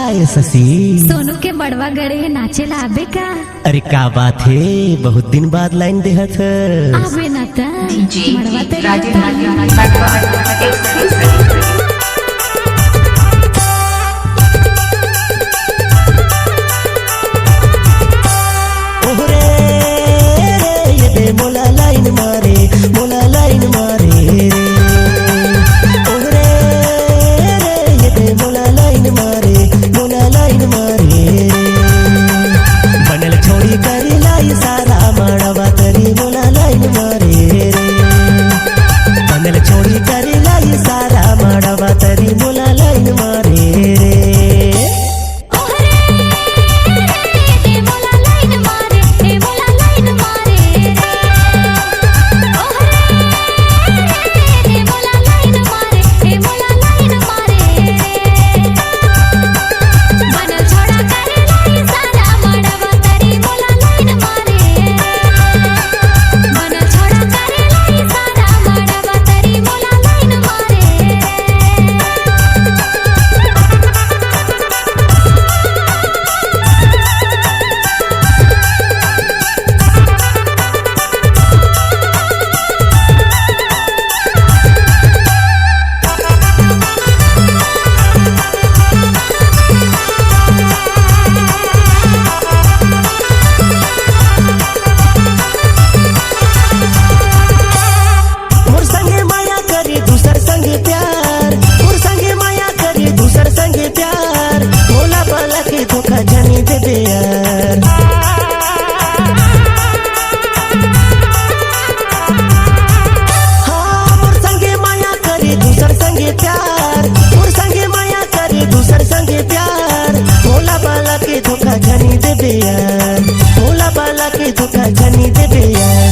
ये शशि सोनू के बड़वा गड़े नाचे ला आबे का। अरे का बात है, बहुत दिन बाद लाइन देहत है। आबे ना ता मड़वा ते मोला लाइन मारे, मोला लाइन मारे ओहरे ये दे मोला लाइन मारे, मोला लाइन मारे बनल छोड़ी करी लाई सारा मड़वा तरी मोला लाइन मारे बनल छोड़ी करी लाई सारा मड़वा तरी मोला लाइन मारे रे। भोला बाला के धोखा जनी देबे यार।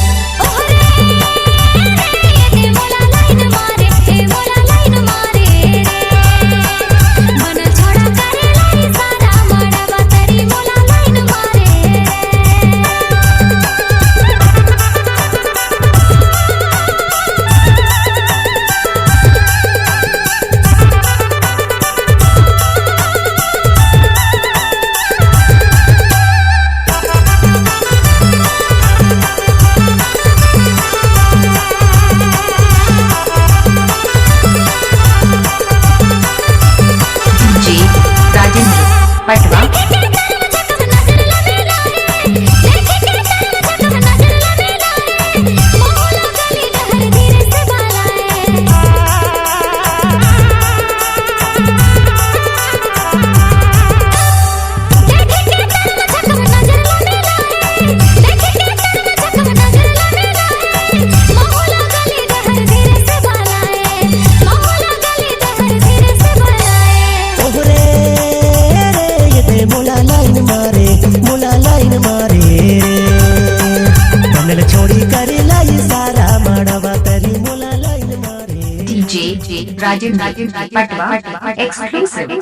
DJ Rajiv Patwa exclusive।